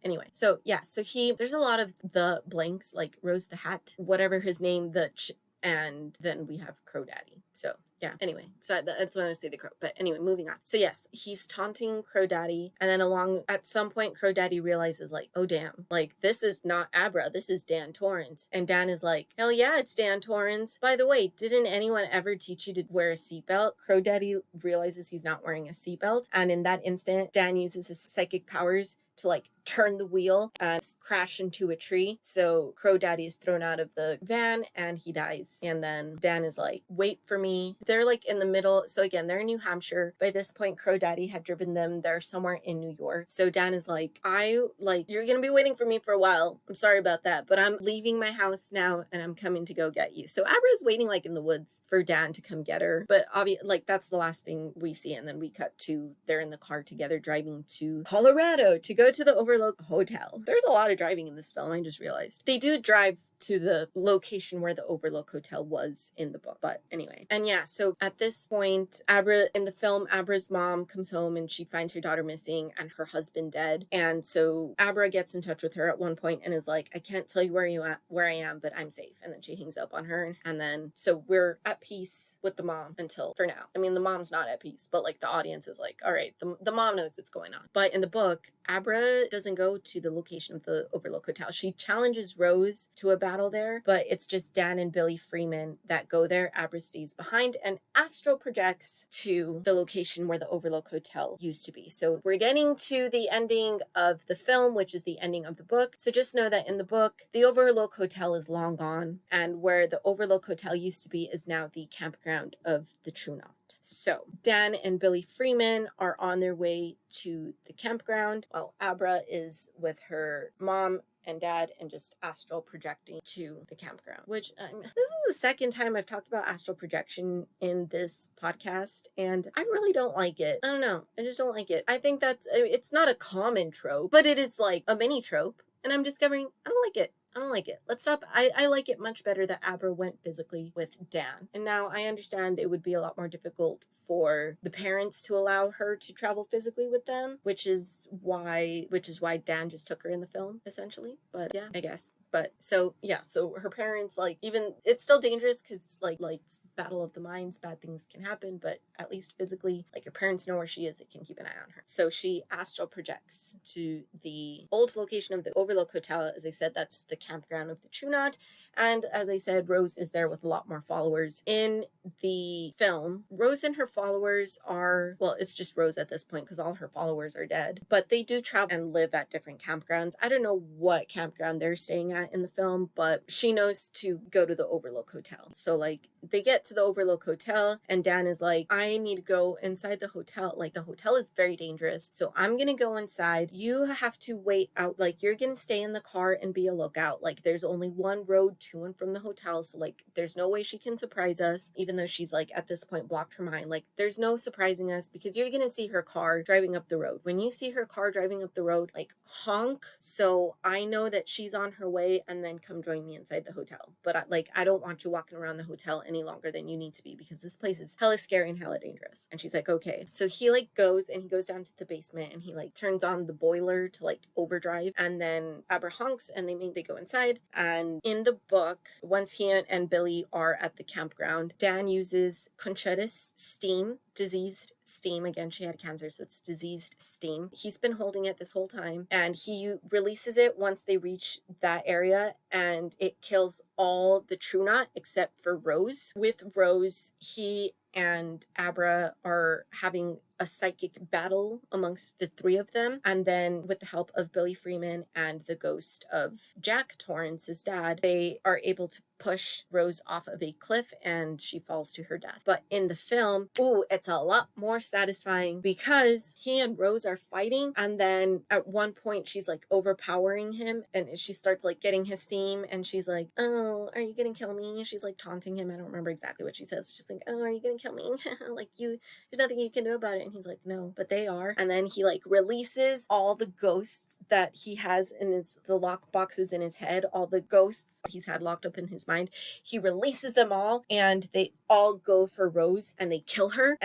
anyway. So yeah, so there's a lot of the blanks, like Rose the Hat, whatever his name, and then we have Crow Daddy. So yeah, anyway, so that's when I say the crow. But anyway, moving on. So yes, he's taunting Crow Daddy. And then at some point, Crow Daddy realizes like, oh damn, like this is not Abra, this is Dan Torrance. And Dan is like, hell yeah, it's Dan Torrance. By the way, didn't anyone ever teach you to wear a seatbelt? Crow Daddy realizes he's not wearing a seatbelt. And in that instant, Dan uses his psychic powers to like turn the wheel and crash into a tree. So Crow Daddy is thrown out of the van and he dies. And then Dan is like, wait for me. They're like in the middle. So again, they're in New Hampshire. By this point, Crow Daddy had driven them. They're somewhere in New York. So Dan is like, you're going to be waiting for me for a while. I'm sorry about that, but I'm leaving my house now and I'm coming to go get you. So Abra is waiting like in the woods for Dan to come get her. But obviously, like that's the last thing we see. And then we cut to, they're in the car together driving to Colorado to go to the Overlook Hotel. There's a lot of driving in this film, I just realized. They do drive to the location where the Overlook Hotel was in the book. But anyway. And yeah, so at this point, in the film, Abra's mom comes home and she finds her daughter missing and her husband dead. And so Abra gets in touch with her at one point and is like, I can't tell you where I am, but I'm safe. And then she hangs up on her. And then, so we're at peace with the mom for now. I mean, the mom's not at peace, but like the audience is like, all right, the mom knows what's going on. But in the book, Abra doesn't go to the location of the Overlook Hotel. She challenges Rose to a battle there, but it's just Dan and Billy Freeman that go there. Abra stays behind and astral projects to the location where the Overlook Hotel used to be. So we're getting to the ending of the film, which is the ending of the book. So just know that in the book, the Overlook Hotel is long gone, and where the Overlook Hotel used to be is now the campground of the True Knot. So Dan and Billy Freeman are on their way to the campground while Abra is with her mom and dad and just astral projecting to the campground, which this is the second time I've talked about astral projection in this podcast, and I really don't like it. I don't know. I just don't like it. I think it's not a common trope, but it is like a mini trope, and I'm discovering I don't like it. I don't like it. Let's stop. I like it much better that Abra went physically with Dan. And now I understand it would be a lot more difficult for the parents to allow her to travel physically with them, which is why Dan just took her in the film, essentially. But yeah, I guess. But so yeah, so her parents, like, even it's still dangerous because like it's battle of the minds, bad things can happen, but at least physically, like, your parents know where she is, they can keep an eye on her. So she astral projects to the old location of the Overlook Hotel. As I said, that's the campground of the True Knot. And as I said, Rose is there with a lot more followers. In the film, Rose and her followers are, well, it's just Rose at this point because all her followers are dead, but they do travel and live at different campgrounds. I don't know what campground they're staying at in the film, but she knows to go to the Overlook Hotel. So like they get to the Overlook Hotel and Dan is like, I need to go inside the hotel. Like, the hotel is very dangerous, so I'm gonna go inside. You have to wait out. Like, you're gonna stay in the car and be a lookout. Like, there's only one road to and from the hotel, so like there's no way she can surprise us, even though she's like at this point blocked her mind. Like, there's no surprising us because you're gonna see her car driving up the road. When you see her car driving up the road, like, honk, so I know that she's on her way, and then come join me inside the hotel. But I don't want you walking around the hotel any longer than you need to be, because this place is hella scary and hella dangerous. And she's like, okay. So he like goes down to the basement and he like turns on the boiler to like overdrive, and then Abra honks and they go inside. And in the book, once he and Billy are at the campground, Dan uses Conchetta's steam, diseased steam. Again, she had cancer, so it's diseased steam. He's been holding it this whole time, and he releases it once they reach that area, and it kills all the True Knot except for Rose. With Rose, he and Abra are having a psychic battle amongst the three of them, and then with the help of Billy Freeman and the ghost of Jack Torrance's dad, they are able to push Rose off of a cliff and she falls to her death. But in the film, ooh, it's a lot more satisfying because he and Rose are fighting, and then at one point she's like overpowering him and she starts like getting his steam, and she's like, oh, are you gonna kill me? She's like taunting him. I don't remember exactly what she says, but she's like, oh, are you gonna kill me? Like, there's nothing you can do about it. And he's like, no, but they are. And then he like releases all the ghosts that he has in the lock boxes in his head, all the ghosts he's had locked up in his mind. He releases them all, and they all go for Rose and they kill her,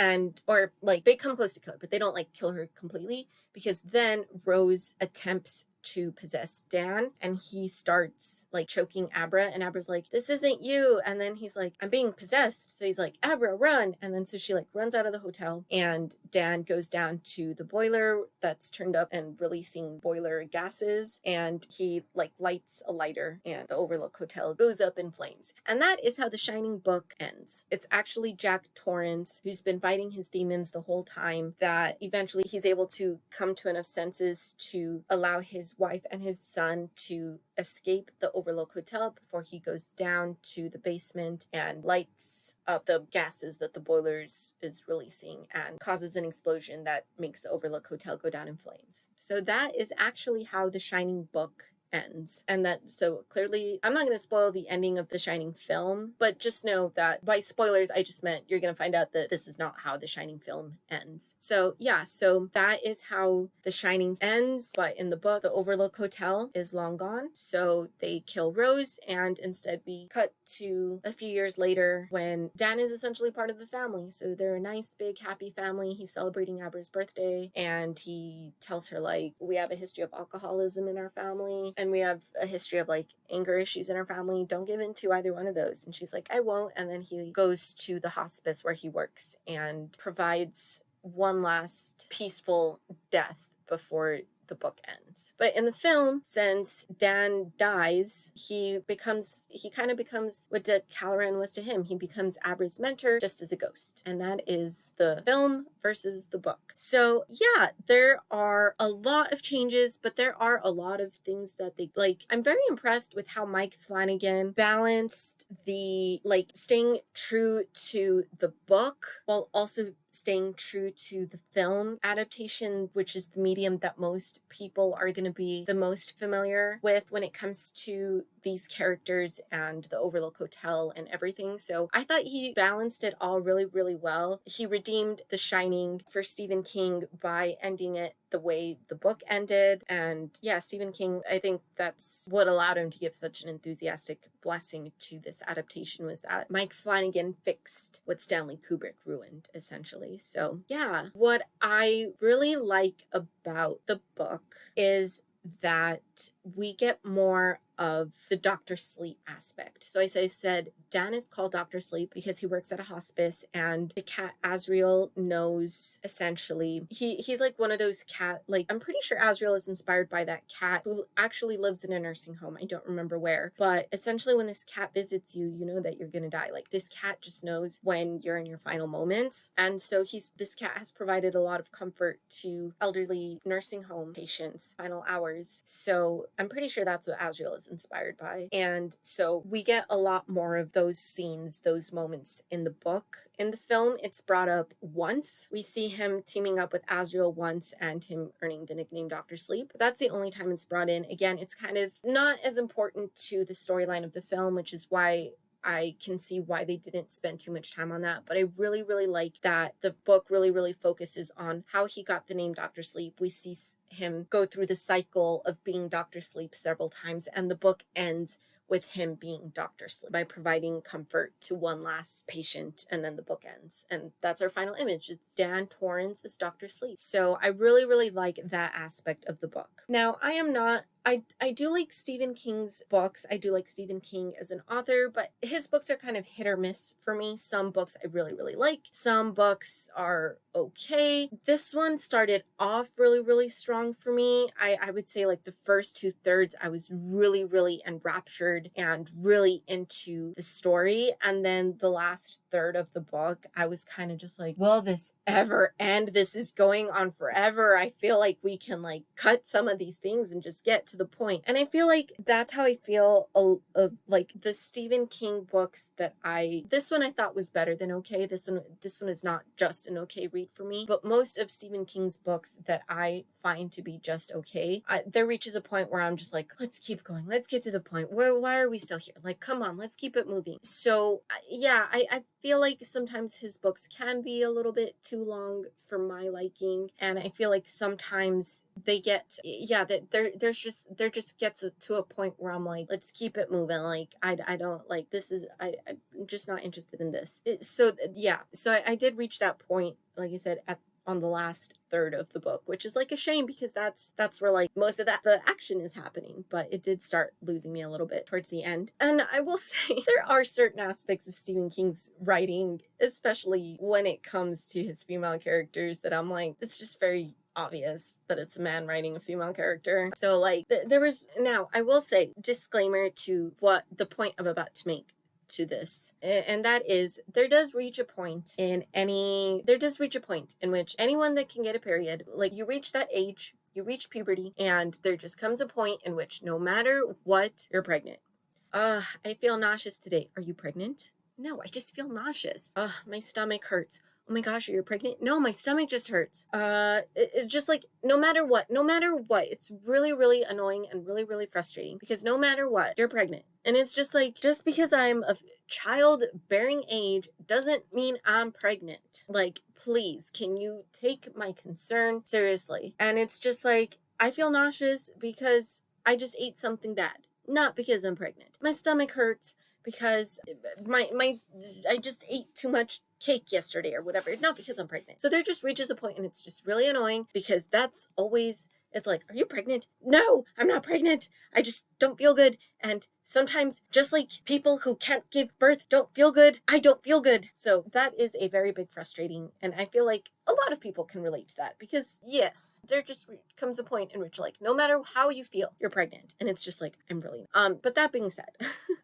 or like they come close to kill her, but they don't like kill her completely, because then Rose attempts to possess Dan, and he starts like choking Abra, and Abra's like, this isn't you. And then he's like, I'm being possessed. So he's like, Abra, run. And then so she like runs out of the hotel, and Dan goes down to the boiler that's turned up and releasing boiler gases, and he like lights a lighter, and the Overlook Hotel goes up in flames. And that is how The Shining book ends. It's actually Jack Torrance, who's been fighting his demons the whole time, that eventually he's able to come to enough senses to allow his wife and his son to escape the Overlook Hotel before he goes down to the basement and lights up the gases that the boilers is releasing and causes an explosion that makes the Overlook Hotel go down in flames. So that is actually how The Shining book ends. And that, so clearly, I'm not going to spoil the ending of The Shining film, but just know that by spoilers, I just meant you're going to find out that this is not how The Shining film ends. So yeah, so that is how The Shining ends, but in the book, the Overlook Hotel is long gone. So they kill Rose, and instead we cut to a few years later when Dan is essentially part of the family. So they're a nice, big, happy family. He's celebrating Abra's birthday, and he tells her, like, we have a history of alcoholism in our family, and we have a history of like anger issues in our family. Don't give in to either one of those. And she's like, I won't. And then he goes to the hospice where he works and provides one last peaceful death before the book ends. But in the film, since Dan dies, he kind of becomes what Halloran was to him. He becomes Abra's mentor just as a ghost. And that is the film versus the book. So yeah, there are a lot of changes, but there are a lot of things that they like. I'm very impressed with how Mike Flanagan balanced the like staying true to the book while also staying true to the film adaptation, which is the medium that most people are going to be the most familiar with when it comes to these characters and the Overlook Hotel and everything. So I thought he balanced it all really, really well. He redeemed The Shining for Stephen King by ending it the way the book ended. And yeah, Stephen King, I think that's what allowed him to give such an enthusiastic blessing to this adaptation, was that Mike Flanagan fixed what Stanley Kubrick ruined, essentially. So yeah, what I really like about the book is that we get more of the Dr. Sleep aspect. So I said Dan is called Dr. Sleep because he works at a hospice, and the cat Azrael knows, essentially, he's like one of those cat, like, I'm pretty sure Azrael is inspired by that cat who actually lives in a nursing home. I don't remember where, but essentially when this cat visits you, you know that you're gonna die. Like, this cat just knows when you're in your final moments. And so this cat has provided a lot of comfort to elderly nursing home patients' final hours. So I'm pretty sure that's what Azrael is inspired by. And so we get a lot more of those scenes, those moments in the book. In the film, it's brought up once. We see him teaming up with Azrael once and him earning the nickname Dr. Sleep. But that's the only time it's brought in. Again, it's kind of not as important to the storyline of the film, which is why I can see why they didn't spend too much time on that. But I really, really like that the book really, really focuses on how he got the name Dr. Sleep. We see him go through the cycle of being Dr. Sleep several times, and the book ends with him being Dr. Sleep by providing comfort to one last patient, and then the book ends. And that's our final image. It's Dan Torrance as Dr. Sleep. So I really, really like that aspect of the book. Now, I do like Stephen King's books. I do like Stephen King as an author, but his books are kind of hit or miss for me. Some books I really, really like. Some books are okay. This one started off really, really strong for me. I would say like the first 2/3, I was really, really enraptured and really into the story. And then the last third of the book, I was kind of just like, will this ever end? This is going on forever. I feel like we can like cut some of these things and just get to to the point. And I feel like that's how I feel like the Stephen King books that this one I thought was better than okay. This one is not just an okay read for me, but most of Stephen King's books that I find to be just okay, there reaches a point where I'm just like, let's keep going. Let's get to the point. Why are we still here? Like, come on, let's keep it moving. So yeah, I feel like sometimes his books can be a little bit too long for my liking, and I feel like sometimes they get, yeah, that there just gets to a point where I'm like, let's keep it moving. Like I don't like this is I'm just not interested in this. So yeah, so I did reach that point, like I said, on the last third of the book, which is like a shame because that's where like most of the action is happening, but it did start losing me a little bit towards the end. And I will say there are certain aspects of Stephen King's writing, especially when it comes to his female characters, that I'm like, it's just very obvious that it's a man writing a female character. So like there was, now I will say, disclaimer to what the point I'm about to make to this, and that is there does reach a point in which anyone that can get a period, like you reach that age, you reach puberty, and there just comes a point in which no matter what, you're pregnant. I feel nauseous today. Are you pregnant? No, I just feel nauseous. My stomach hurts. Oh my gosh, are you pregnant? No, my stomach just hurts. It's just like, no matter what, it's really, really annoying and really, really frustrating because no matter what, you're pregnant. And it's just like, just because I'm of childbearing age doesn't mean I'm pregnant. Like, please, can you take my concern seriously? And it's just like, I feel nauseous because I just ate something bad, not because I'm pregnant. My stomach hurts because I just ate too much cake yesterday or whatever, not because I'm pregnant. So there just reaches a point and it's just really annoying because that's always, it's like, are you pregnant? No, I'm not pregnant. I just don't feel good. And sometimes, just like people who can't give birth don't feel good, I don't feel good. So that is a very big frustrating, and I feel like a lot of people can relate to that because yes, there just comes a point in which like no matter how you feel, you're pregnant, and it's just like, I'm really but that being said,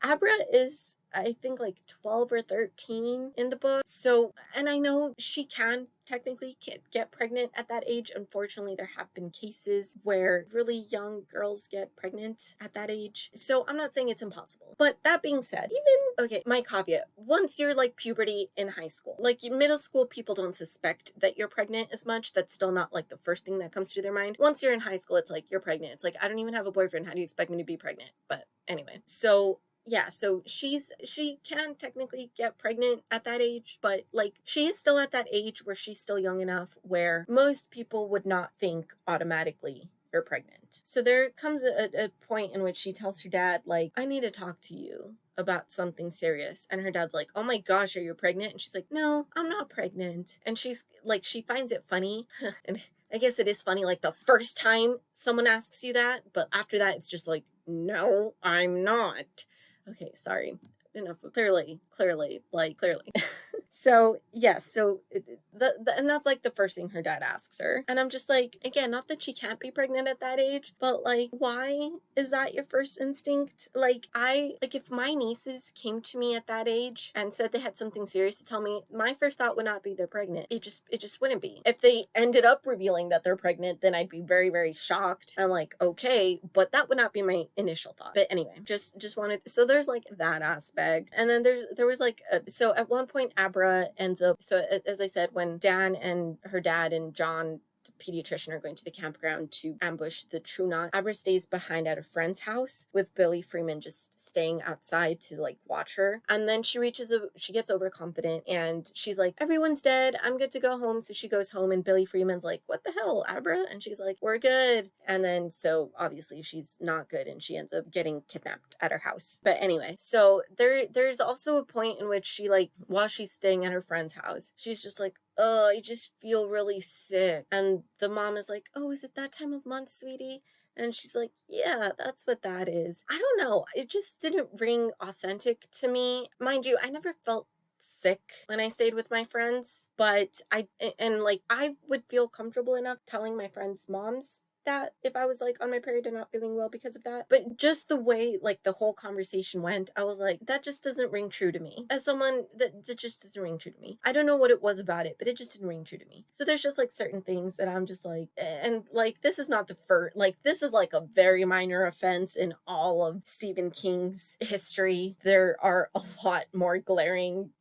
Abra is, I think, like 12 or 13 in the book. So, and I know she can technically get pregnant at that age. Unfortunately, there have been cases where really young girls get pregnant at that age. So I'm not saying it's impossible. But that being said, okay, my caveat, once you're like puberty in high school, like in middle school, people don't suspect that you're pregnant as much. That's still not like the first thing that comes to their mind. Once you're in high school, it's like, you're pregnant. It's like, I don't even have a boyfriend. How do you expect me to be pregnant? But anyway, so yeah, so she can technically get pregnant at that age, but like she is still at that age where she's still young enough where most people would not think automatically you're pregnant. So there comes a point in which she tells her dad, like, I need to talk to you about something serious. And her dad's like, oh my gosh, are you pregnant? And she's like, no, I'm not pregnant. And she's like, she finds it funny. And I guess it is funny, like the first time someone asks you that, but after that, it's just like, no, I'm not. Okay, sorry. Enough. Clearly. So, yes, so and that's like the first thing her dad asks her. And I'm just like, again, not that she can't be pregnant at that age, but like, why is that your first instinct? Like, if my nieces came to me at that age and said they had something serious to tell me, my first thought would not be they're pregnant. It just wouldn't be. If they ended up revealing that they're pregnant, then I'd be very, very shocked. I'm like, okay, but that would not be my initial thought. But anyway, just wanted, so there's like that aspect. And then there was like, so at one point, Abra ends up, so as I said, when Dan and her dad and John, the pediatrician, are going to the campground to ambush the True Knot, Abra stays behind at a friend's house with Billy Freeman just staying outside to like watch her. And then she gets overconfident and she's like, everyone's dead, I'm good to go home. So she goes home and Billy Freeman's like, what the hell, Abra? And she's like, we're good. And then so obviously she's not good and she ends up getting kidnapped at her house. But anyway, so there's also a point in which she, like, while she's staying at her friend's house, she's just like, oh, I just feel really sick. And the mom is like, oh, is it that time of month, sweetie? And she's like, yeah, that's what that is. I don't know. It just didn't ring authentic to me. Mind you, I never felt sick when I stayed with my friends, but I would feel comfortable enough telling my friends' moms that if I was like on my period and not feeling well because of that. But just the way like the whole conversation went, I was like, that just doesn't ring true to me. As someone that just doesn't ring true to me. I don't know what it was about it, but it just didn't ring true to me. So there's just like certain things that I'm just like, and like this is not the first, like this is like a very minor offense in all of Stephen King's history. There are a lot more glaring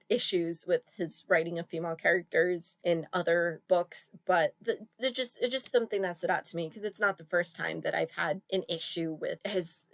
issues with his writing of female characters in other books, but it's just something that stood out to me because it's not the first time that I've had an issue with his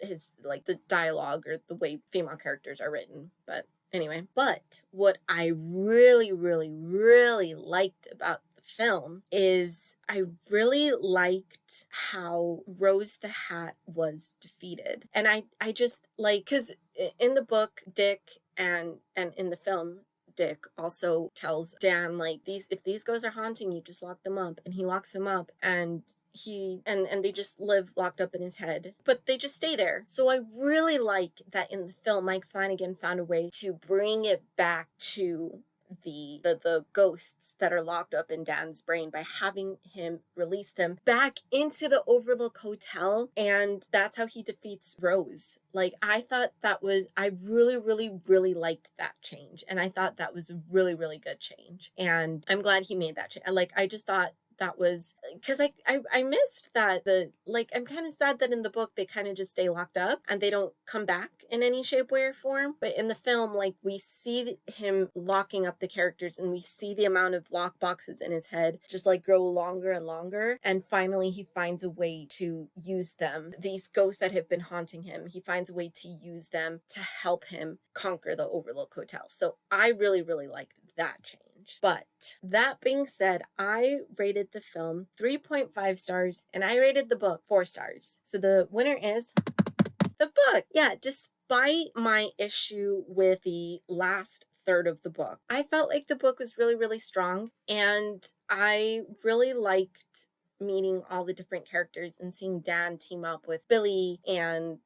like the dialogue or the way female characters are written. But anyway, but what I really, really, really liked about the film is I really liked how Rose the Hat was defeated. And I just like, because in the book, Dick and in the film, Dick also tells Dan, like, if these ghosts are haunting you, just lock them up. And he locks them up, and they just live locked up in his head, but they just stay there. So I really like that in the film Mike Flanagan found a way to bring it back to the ghosts that are locked up in Dan's brain by having him release them back into the Overlook Hotel, and that's how he defeats Rose. Like, I really, really, really liked that change, and I thought that was a really, really good change, and I'm glad he made that change. Like, I just thought that was because I missed that I'm kind of sad that in the book they kind of just stay locked up and they don't come back in any shape, way, or form. But in the film, like, we see him locking up the characters and we see the amount of lock boxes in his head just like grow longer and longer, and finally he finds a way to use them, these ghosts that have been haunting him. He finds a way to use them to help him conquer the Overlook Hotel. So I really, really liked that change. But that being said, I rated the film 3.5 stars and I rated the book 4 stars. So the winner is the book. Yeah, despite my issue with the last third of the book, I felt like the book was really, really strong, and I really liked meeting all the different characters and seeing Dan team up with Billy and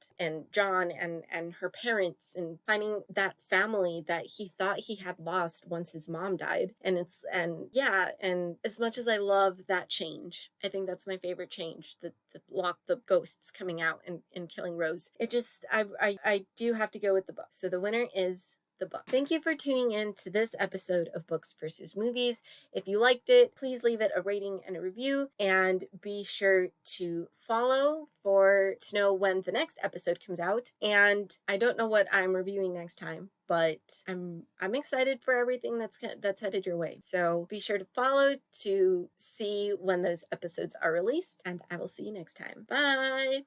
John and her parents, and finding that family that he thought he had lost once his mom died. And as much as I love that change, I think that's my favorite change, the ghosts coming out and killing Rose. It just, I do have to go with the book. So the winner is the book. Thank you for tuning in to this episode of Books versus Movies. If you liked it, please leave it a rating and a review, and be sure to follow to know when the next episode comes out. And I don't know what I'm reviewing next time, but I'm excited for everything that's headed your way. So be sure to follow to see when those episodes are released, and I will see you next time. Bye.